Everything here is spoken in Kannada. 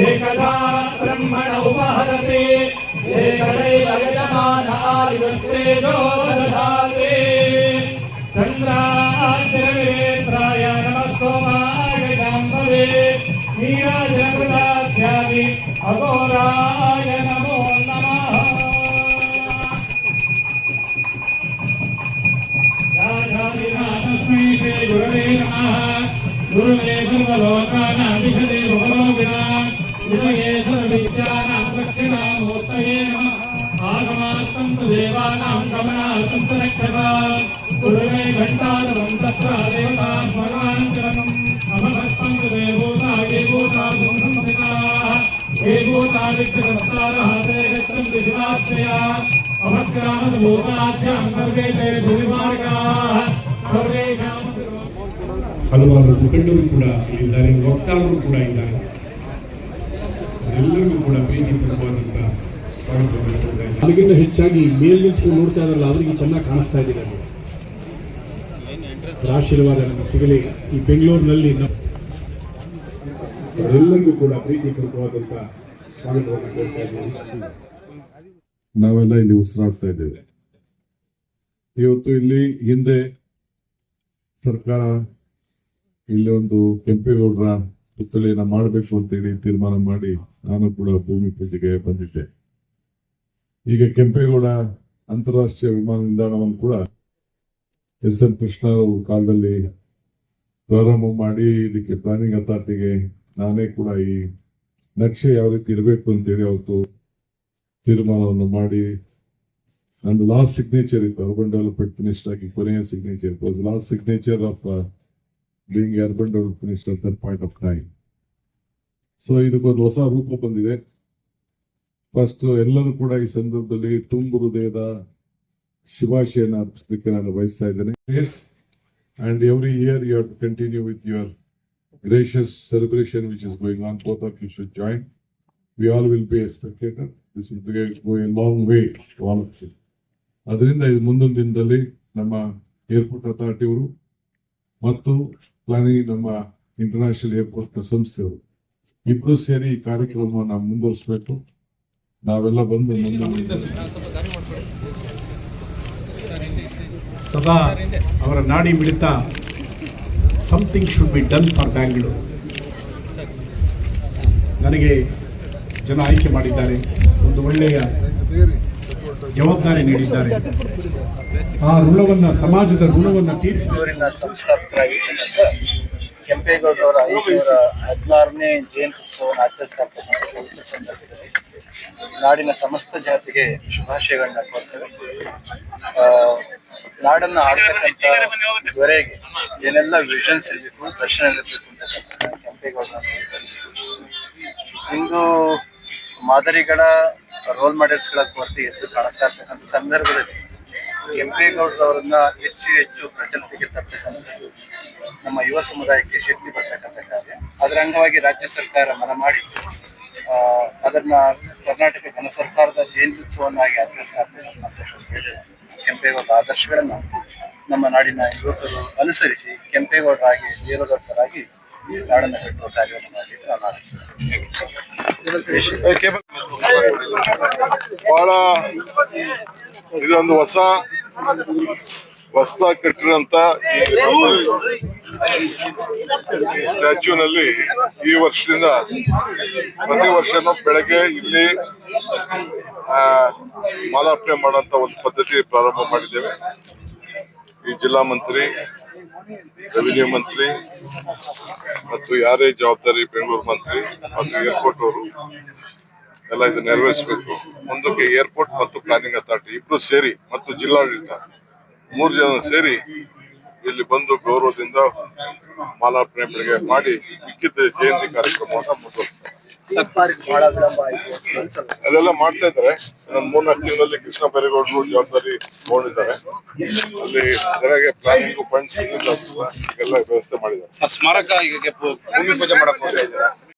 एकदा ब्रह्मण उपहरते एकदैव यजमानायुस्तेजो दधाते चन्द्राग्निरेत्राय नमस्तोमाय जाम्बवे नीराजनकृताध्यादि अघोराय नमो नमः। तस्मै श्री गुरवे नमः। गुरुवे सर्वलोकानां विशदे भवरोगिणां विजये सर्वविद्यानां दक्षिणामूर्तये नमः। आगमार्थं तु देवानां गमनार्थं च रक्षकात् गुरुवे घण्टारवं तत्र देवतां स्मराञ्चलम् अमभक्तं तु देवभूता ये भूता संस्थिताः ये भूता विक्षिप्तारः ते गच्छन्ति शिवात्मया अभक्रामद्भूताभ्यां सर्वे ते भूमिमार्गाः सर्वेषां ಹಲವಾರು ಮುಖಂಡರು ಕೂಡ ಇದ್ದಾರೆ, ವಕ್ತಾರರು ಕೂಡ ಇದ್ದಾರೆ. ಎಲ್ಲರಿಗೂ ಕೂಡ ಪ್ರೀತಿಪೂರ್ವಕವಾದಂಥ ಸ್ವಾಗತವನ್ನು. ಅದಕ್ಕಿಂತ ಹೆಚ್ಚಾಗಿ ಮೇಲ್ನಿಂತು ನೋಡ್ತಾ ಇರಲ್ಲ, ಅವರಿಗೆ ಚೆನ್ನಾಗಿ ಕಾಣಿಸ್ತಾ ಇದ್ದಾರೆ. ಆಶೀರ್ವಾದ ನಮಗೆ ಸಿಗಲಿ. ಈ ಬೆಂಗಳೂರಿನಲ್ಲಿ ಎಲ್ಲರಿಗೂ ಕೂಡ ಪ್ರೀತಿಪೂರ್ವಕವಾದಂಥ ಸ್ವಾಗತವನ್ನು ಕೊಡ್ತಾ ಇದ್ದೀವಿ. ನಾವೆಲ್ಲ ಇಲ್ಲಿ ಉಸಿರಾಡ್ತಾ ಇದ್ದೇವೆ. ಇವತ್ತು ಇಲ್ಲಿ ಹಿಂದೆ ಸರ್ಕಾರ ಇಲ್ಲಿ ಒಂದು ಕೆಂಪೇಗೌಡರ ಪುತ್ಥಳಿಯನ್ನ ಮಾಡಬೇಕು ಅಂತೇಳಿ ತೀರ್ಮಾನ ಮಾಡಿ ನಾನು ಕೂಡ ಭೂಮಿ ಪೂಜೆಗೆ ಬಂದಿದ್ದೆ. ಈಗ ಕೆಂಪೇಗೌಡ ಅಂತಾರಾಷ್ಟ್ರೀಯ ವಿಮಾನ ನಿಲ್ದಾಣವನ್ನು ಕೂಡ ಎಸ್.ಎನ್. ಕೃಷ್ಣ ಕಾಲದಲ್ಲಿ ಪ್ರಾರಂಭ ಮಾಡಿ ಇದಕ್ಕೆ ಪ್ಲಾನಿಂಗ್ ಅಥಾರಿಟಿಗೆ ನಾನೇ ಕೂಡ ಈ ನಕ್ಷೆ ಯಾವ ರೀತಿ ಇರಬೇಕು ಅಂತೇಳಿ ಅವತ್ತು ತೀರ್ಮಾನವನ್ನು ಮಾಡಿ ನನ್ನ ಲಾಸ್ಟ್ ಸಿಗ್ನೇಚರ್ ಇತ್ತು. ಅರ್ಬನ್ ಡೆವಲಪ್ಮೆಂಟ್ ಮಿನಿಸ್ಟರ್ ಆಗಿ ಕೊನೆಯ ಸಿಗ್ನೇಚರ್ ಇತ್ತು. Last signature of being urban development minister at that point of time. So ಇದಕ್ಕೊಂದು ಹೊಸ ರೂಪ ಬಂದಿದೆ. ಫಸ್ಟ್ ಎಲ್ಲರೂ ಕೂಡ ಈ ಸಂದರ್ಭದಲ್ಲಿ ತುಂಬು ಹೃದಯದ ಶುಭಾಶಯನ ಅರ್ಪಿಸಲಿಕ್ಕೆ ನಾನು ಬಯಸ್ತಾ ಇದ್ದೇನೆ. And every year you have to continue with your gracious celebration which is going on. Both of you should join. We all will be a spectator. This will go a long way to all of us. ಅದರಿಂದ ಇದು ಮುಂದೊಂದು ದಿನದಲ್ಲಿ ನಮ್ಮ ಏರ್ಪೋರ್ಟ್ ಅಥಾರಿಟಿ ಅವರು ಮತ್ತು ಪ್ಲಾನಿಂಗ್ ನಮ್ಮ ಇಂಟರ್ನ್ಯಾಷನಲ್ ಏರ್ಪೋರ್ಟ್ ಸಂಸ್ಥೆಯವರು ಇಬ್ರು ಸೇರಿ ಈ ಕಾರ್ಯಕ್ರಮವನ್ನು ಮುಂದುವರಿಸಬೇಕು. ನಾವೆಲ್ಲ ಬಂದು ಸದಾ ಅವರ ನಾಡಿ ಮಿಡಿತ something should be done for Bangalore. ನನಗೆ ಜನ ಆಯ್ಕೆ ಮಾಡಿದ್ದಾರೆ, ಒಂದು ಒಳ್ಳೆಯ ಜವಾಬ್ದಾರಿ ನೀಡಿದ್ದಾರೆ. ಆ ಋಣವನ್ನ, ಸಮಾಜದ ಋಣವನ್ನ ತೀರಿಸಿದ ಸಂಸ್ಥಾಪಕರಾಗಿರ್ತಕ್ಕಂಥ ಕೆಂಪೇಗೌಡರವರ 516ನೇ ಜಯಂತ್ಯುತ್ಸವವನ್ನು ಆಚರಿಸ್ತಕ್ಕಂಥ ಸಂದರ್ಭದಲ್ಲಿ ನಾಡಿನ ಸಮಸ್ತ ಜಾತಿಗೆ ಶುಭಾಶಯಗಳನ್ನ ಕೊಡ್ತೇವೆ. ನಾಡನ್ನ ಆಡ್ತಕ್ಕಂಥ ದೊರೆಗೆ ಏನೆಲ್ಲ ವಿಷನ್ಸ್ ಇರಬೇಕು, ದರ್ಶನ ಇರಬೇಕು ಅಂತಕ್ಕಂಥ ಕೆಂಪೇಗೌಡರ ಇಂದು ಮಾದರಿಗಳ ರೋಲ್ ಮಾಡೆಲ್ಸ್ಗಳ ಕೊರತೆ ಎದ್ದು ಕಾಣಿಸ್ತಾ ಇರ್ತಕ್ಕಂಥ ಸಂದರ್ಭದಲ್ಲಿ ಕೆಂಪೇಗೌಡರವರನ್ನ ಹೆಚ್ಚು ಹೆಚ್ಚು ಪ್ರಚಲಿತಕ್ಕೆ ತರ್ತಕ್ಕಂಥದ್ದು ನಮ್ಮ ಯುವ ಸಮುದಾಯಕ್ಕೆ ಶಕ್ತಿ ಬರ್ತಕ್ಕಂಥ ಕಾರ್ಯ. ಅದರ ಅಂಗವಾಗಿ ರಾಜ್ಯ ಸರ್ಕಾರ ಮನ ಮಾಡಿ ಅದನ್ನ ಕರ್ನಾಟಕ ಘನ ಸರ್ಕಾರದ ಜಯಂತ್ಯುತ್ಸವನ್ನಾಗಿ ಆಚರಿಸ್ತಾ ಇರ್ತಕ್ಕಂಥ ಕೆಂಪೇಗೌಡರ ಆದರ್ಶಗಳನ್ನ ನಮ್ಮ ನಾಡಿನ ಯುವಕರು ಅನುಸರಿಸಿ ಕೆಂಪೇಗೌಡರಾಗಿ, ವೀರದತ್ತರಾಗಿ ನಾಡನ್ನು ಕಟ್ಟುವ ಕಾರ್ಯವನ್ನು ಮಾಡಲಿಕ್ಕೆ ನಾನು ಆರಂಭಿಸಿದೆ. ಬಹಳ ಇದೊಂದು ಹೊಸದಾಗಿ ಕಟ್ಟಿರೋಂತ ಈ ಸ್ಟ್ಯಾಚ್ಯೂನಲ್ಲಿ ಈ ವರ್ಷದಿಂದ ಪ್ರತಿ ವರ್ಷನೂ ಬೆಳಗ್ಗೆ ಇಲ್ಲಿ ಮಾಲಾರ್ಪಣೆ ಮಾಡುವಂತ ಒಂದು ಪದ್ಧತಿ ಪ್ರಾರಂಭ ಮಾಡಿದ್ದೇವೆ. ಈ ಜಿಲ್ಲಾ ಮಂತ್ರಿ, ರೆವಿನ್ಯೂ ಮಂತ್ರಿ ಮತ್ತು ಯಾರೇ ಜವಾಬ್ದಾರಿ ಬೆಂಗಳೂರು ಮಂತ್ರಿ ಮತ್ತು ಏರ್ಪೋರ್ಟ್ ಅವರು ಎಲ್ಲ ಇದು ನೆರವೇರಿಸಬೇಕು. ಮುಂದಕ್ಕೆ ಏರ್ಪೋರ್ಟ್ ಮತ್ತು ಪ್ಲಾನಿಂಗ್ ಅಥಾರಿಟಿ ಇಬ್ರು ಸೇರಿ ಮತ್ತು ಜಿಲ್ಲಾಡಳಿತ 3 ಜನ ಸೇರಿ ಇಲ್ಲಿ ಬಂದು ಗೌರವದಿಂದ ಮಾಲಾರ್ಪಣೆ ಬೆಳಗ್ಗೆ ಮಾಡಿ ಮಿಕ್ಕಿದ ಜಯಂತಿ ಕಾರ್ಯಕ್ರಮವನ್ನು ಮುಂದುವರಿಸ್ತಾರೆ. ಅದೆಲ್ಲ ಮಾಡ್ತಾ ಇದ್ದಾರೆ. 3-4 ತಿಂಗಳಲ್ಲಿ ಕೃಷ್ಣ ಬೈರೇಗೌಡರು ಜವಾಬ್ದಾರಿ ತಗೊಂಡಿದ್ದಾರೆ. ಅಲ್ಲಿ ಸರಿಯಾಗಿ ಪ್ಲಾನಿಂಗ್ ಫಂಡ್ಸ್ ಎಲ್ಲ ವ್ಯವಸ್ಥೆ ಮಾಡಿದ್ದಾರೆ. ಸ್ಮಾರಕ ಈಗ ಭೂಮಿ ಪೂಜೆ ಮಾಡಕ್ ಹೋಗ್ತಾ ಇದ್ದಾರೆ.